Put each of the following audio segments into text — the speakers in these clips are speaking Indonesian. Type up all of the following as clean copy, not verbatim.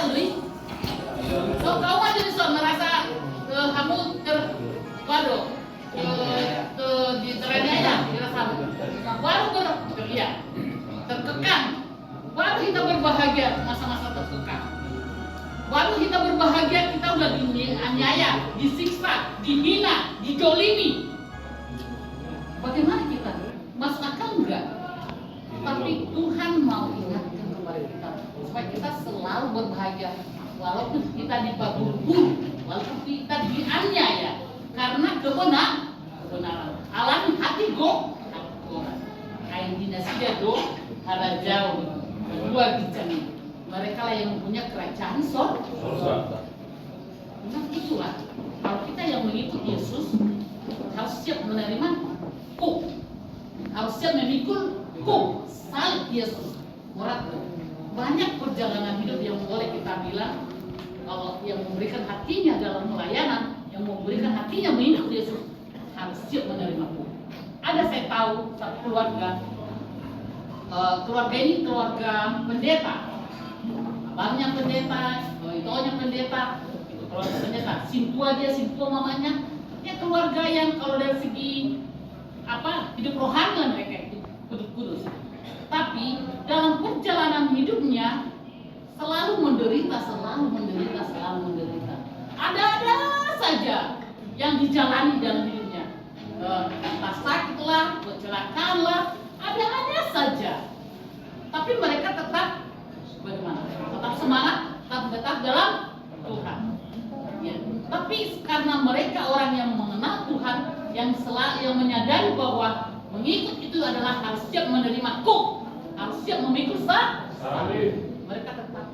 doi. So kau mah jadi so merasa kamu waduh di teraniaya dirasa baru terkekang, baru kita berbahagia masa-masa terkekang, baru kita berbahagia kita udah dianiaya, disiksa, dihina, dijolimi. Bagaimana kita? Masuk akal enggak? Tapi Tuhan mau ingatkan kepada kita supaya kita selalu berbahagia walaupun kita diburu-buru, walaupun kita dianiaya karena kebenaran. Alami hati go, kain dinasti dia do, ada jauh, dua bicang. Mereka lah yang punya kerajaan sorga. Nah itulah kalau kita yang mengikut Yesus harus siap menerima harus siap memikul salib Yesus. Berat. Banyak perjalanan hidup yang boleh kita bilang kalau yang memberikan hatinya dalam pelayanan, yang memberikan hatinya mengikut Yesus harus siap menerima Ada saya tahu satu keluarga ini keluarga pendeta, abangnya pendeta, itonya pendeta, itu keluarga pendeta, sintua mamanya, ya keluarga yang kalau dari segi hidup rohani mereka itu kudus. Tapi dalam perjalanan hidupnya selalu menderita. Ada saja yang dijalani dalam hidupnya. Entah sakit lah, kecelakaan lah, ada saja. Tapi mereka tetap bagaimana? Tetap semangat, tetap dalam Tuhan. Ya. Tapi karena mereka orang yang mengenal Tuhan, yang menyadari bahwa mengikut itu adalah harus siap menerima harus siap memikul salib. Mereka tetap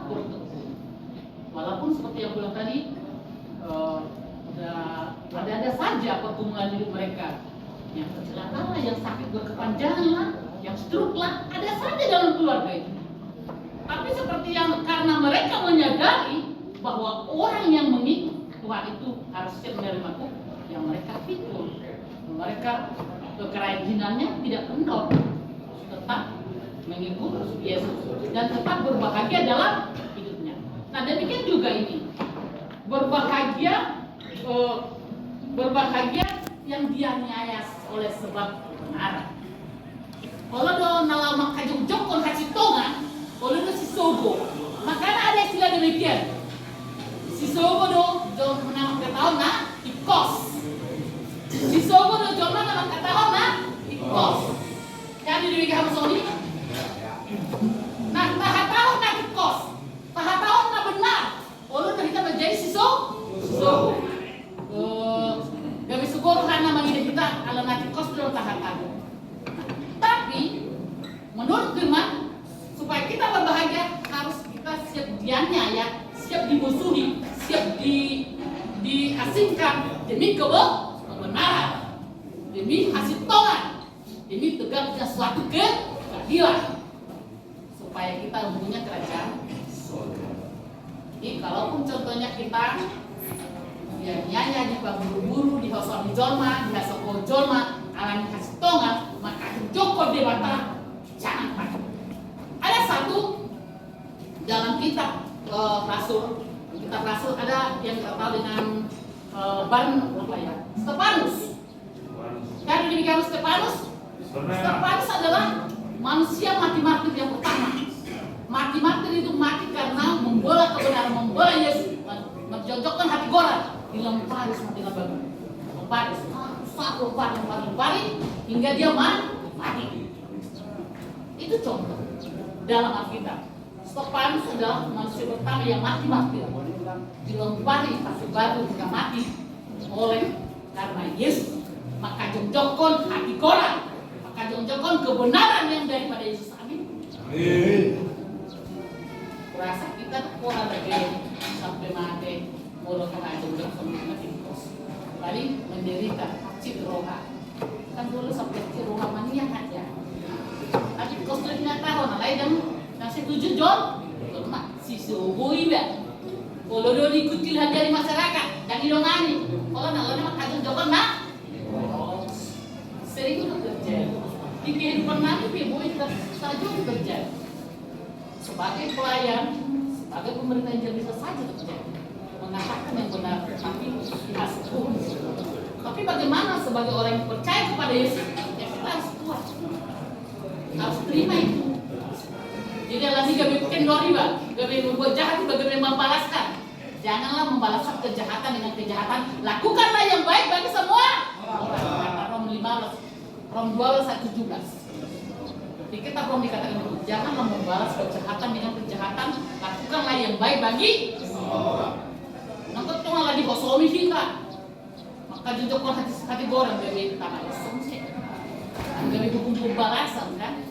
bertekun. Walaupun seperti yang bilang tadi, ada saja pergumulan hidup mereka. Yang kecelakaan lah, yang sakit berkepanjangan lah, yang stroke lah, ada saja dalam keluarga itu. Tapi seperti yang karena mereka menyadari bahwa orang yang mengikut Tuhan itu harus siap menerima yang mereka pikul. Mereka kerajinannya tidak kendor, tetap mengikut Yesus dan tetap berbahagia dalam hidupnya. Nah demikian juga ini berbahagia yang dianiaya oleh sebab kebenaran. Kalau do nalamak kajong-jong kasih tongan, kalau do si sogo, makanya ada istilah demikian. Si sogo do jom menang ketahuan ikos. Si sogo do jom menang ketahuan ikos. Jadi demikian harus ini. Nah, tahun ikos, tahun benar. Kalau kita menjadi si sogo. Kami syukur karena mengirim kita ala nanti kos dalam tahapan. Tapi menurut firman supaya kita berbahagia harus kita siap dianiaya, siap dimusuhi, siap diasingkan demi kebenaran, demi hasil tongan, demi tegaknya suatu keadilan supaya kita mempunyai kerajaan. Jadi kalaupun contohnya kita di buru-buru, di hosol di jolma, di hasoko jolma, alami kasih tongan, maka joko dewata jangan pakai. Ada satu dalam kitab Rasul ada yang kita tahu dengan Stefanus. Jadi demikian Stefanus adalah manusia mati-mati yang pertama. Mati-mati itu mati karena membela kebenaran, membela Yesus, menjojokkan hati Goran. Dilempari dengan batu, lempari hingga dia mati. Itu contoh dalam Alkitab. Stefanus adalah manusia pertama yang mati, dilempari pakai batu hingga mati oleh karena Yesus. Maka jongjokon hati Goran, maka jongjokon kebenaran yang daripada Yesus. Amin. Kurasa kita orang lagi sampai mati. Mula kena jauh sama kos, paling menderita citroha. Kan dulu sampai citroha mania aja. Tapi kos tu tidak tahu, nalai dan nasi 7 jom, si subui ber. Kalau dia diikuti dari masyarakat, dan idongani. Kalau nalai nak jauh nak, sering itu terjadi. Di kehidupan nanti ibu itu saja terjadi. sebagai pelayan, sebagai pemerintah yang bisa saja terjadi mengatakan yang benar, tapi dihasut. Tapi bagaimana sebagai orang yang percaya kepada Yesus, ya kita harus kuat, harus terima itu. Jadi alami gabe kendori ba, gabe membuat jahat, gabe membalaskan. Janganlah membalaskan kejahatan dengan kejahatan. Lakukanlah yang baik bagi semua. Rom 15, Rom 12 ayat 17. Di kitab Rom dikatakan itu, janganlah membalas kejahatan dengan kejahatan. Lakukanlah yang baik bagi semua. Nangkut tuh lagi bosomi kita. Maka jujuklah hati orang gabe tanah esong sih. Gabe hukum pembalasan kan.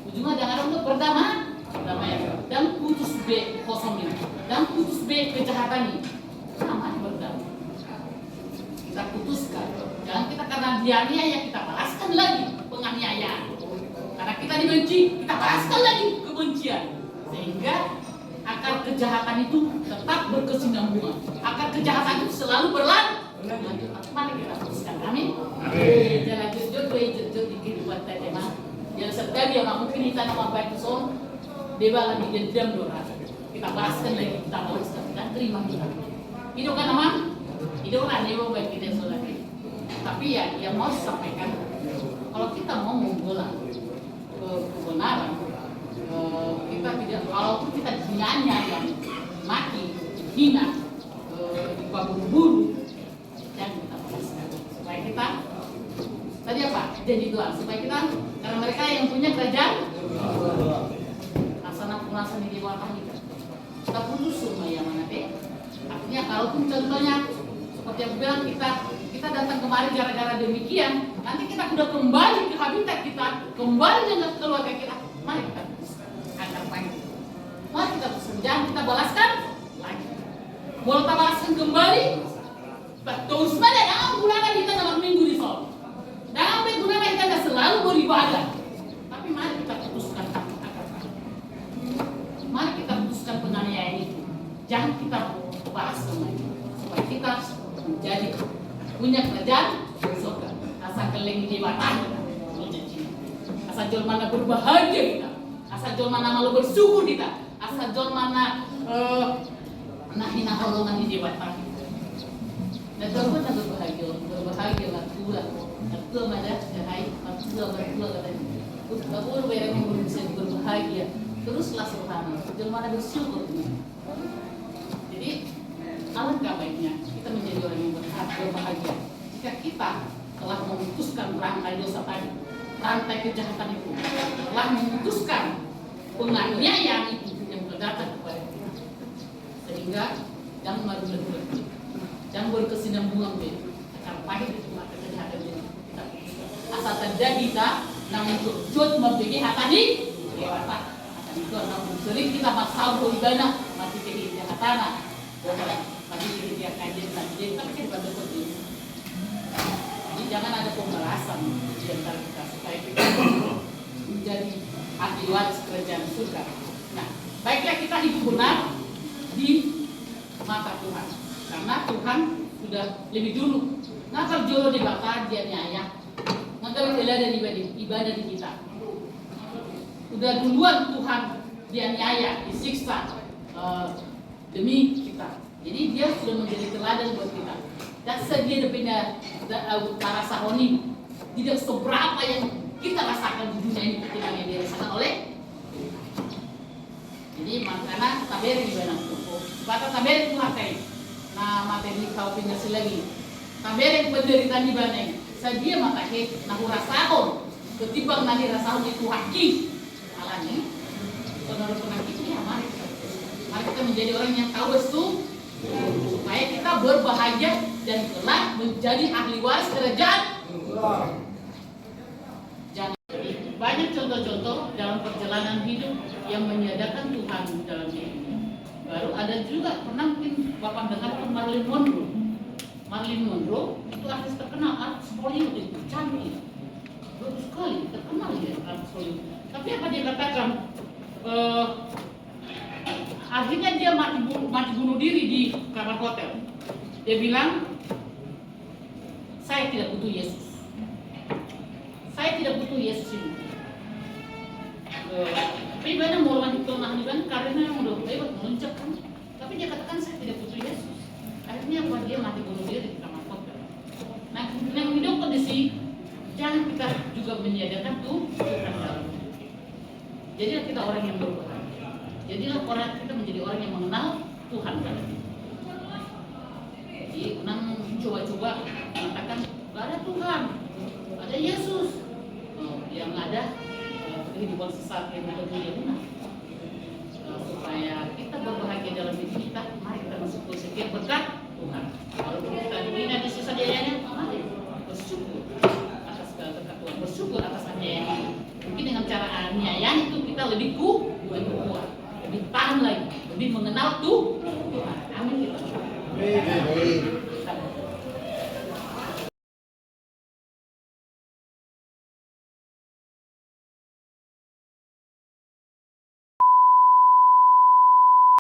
Ujungnya jangan untuk berdamai dan putus B kosong ini dan putus B kejahatan ini sama berdamai. Kita putuskan, jangan kita karena dianiaya kita balaskan lagi penganiayaan. Karena kita dibenci, kita balaskan lagi kebencian. Sehingga akar kejahatan itu tetap berkesinambungan. Akar kejahatan itu selalu berlanjut. Mari kita putuskan, amin. Jangan jujur di kehidupan kita. Yang setiap yang mungkin kita nama baik son, dia lagi dendam doa. Kita balaskan lagi, kita balaskan dan terima kita. Itu kan aman? Itu kan dia baik kita saudara. Tapi ya, yang mau disampaikan, kalau kita mau membela kebenaran, kita tidak, walaupun kita dianiaya yang maki, hina, diburu-buru, dan kita balaskan supaya kita tadi apa? Janji Tuhan supaya kita, karena mereka yang punya kerajaan laksana di bawah kami kita putus semua yang mana deh. Artinya kalaupun contohnya seperti yang bilang kita datang kemari gara-gara demikian, nanti kita sudah kembali ke habitat kita, kembali dengan keluarga kita. Mari kita akan baik. Mari kita jangan kita balaskan lagi. Boleh kita balaskan kembali. Terus mana jangan gunakan kita dalam minggu di sol. Jangan gunakan kita selalu beribadah. Tapi mari kita putuskan mari kita putuskan penganiayaan itu. Jangan kita balas lagi supaya kita menjadi punya kerajaan surga. Asal keleng di batang asal jual mana berbahagia kita, asal jual mana malu bersyukur kita, asal jual mana hina holongan di batang. Dan Tuhan pun berbahagia lah tua mana jahai tua katanya. Kabur bayar yang bisa berbahagia. Teruslah subhanallah, jual mana bersyukur. Jadi alangkah baiknya kita menjadi orang yang berbahagia jika kita telah memutuskan rantai dosa tadi, rantai kejahatan itu, telah memutuskan penganiayaan itu yang datang kepada kita, sehingga jangan malu-malu, jangan berkesinambungan deh, akan pahit itu maka kejahatan itu kita asal terjadi kita, namun jod membagi hatani, lewat itu namun sering kita masal beribadah masih kejahatan, masih kajian tapi kita betul ini. Jadi jangan ada pembalasan di antara kita supaya kita menjadi ahli waris kerajaan surga. Nah, baiklah kita hidup benar di mata Tuhan, karena Tuhan sudah lebih dulu nakal jolo dibakar dia nyaya, nakal ibadah di kita. Sudah duluan Tuhan dianiaya, disiksa demi kita. Jadi dia sudah menjadi teladan buat kita. Dan sedia daripada para sahoni tidak seberapa yang kita rasakan di dunia ini ketika yang dirasakan oleh. Jadi makanya taberi di mana tuh. Bata taberi Tuhan kai. Nah materi kau pindah lagi. Taberi penderitaan di mana? Sedia mata nah rasahon ketimbang nanti rasahon itu haki. Alani. Saudara-saudara kita mari kita menjadi orang yang tahu bestu supaya kita berbahagia dan kelak menjadi ahli waris kerajaan. Jangan banyak contoh-contoh dalam perjalanan hidup yang menyadarkan Tuhan dalam hidupnya. Baru ada juga pernah mungkin Bapak dengarkan Marilyn Monroe. Marilyn Monroe itu artis terkenal, artis Hollywood itu cantik, bagus sekali, terkenal ya artis Hollywood. Tapi apa dia katakan? Akhirnya dia mati bunuh diri di kamar hotel. Dia bilang, saya tidak butuh Yesus. Saya tidak butuh Yesus ini. Tapi benar mau lawan kelemahan kan karena yang udah hebat meluncak kan. Tapi dia katakan saya tidak butuh Yesus. Akhirnya apa dia mati bunuh diri di kamar hotel. Nah, yang hidup kondisi jangan kita juga menyediakan Tuhan dalam hidup. Jadilah kita orang yang berubah. Jadilah orang kita menjadi orang yang mengenal Tuhan kan. Jadi Unang coba-coba mengatakan gak ada Tuhan, ada Yesus. Yang ada kehidupan sesat yang dunia Unang. Supaya kita berbahagia dalam hidup kita, mari kita masuk ke setiap berkat Tuhan. Walaupun kita dihina di sisa jayanya, mari bersyukur atas segala berkat Tuhan, bersyukur atas aniaya. Mungkin dengan cara aniaya itu kita lebih kuat, lebih tahan lagi, lebih mengenal Tuhan. Amin.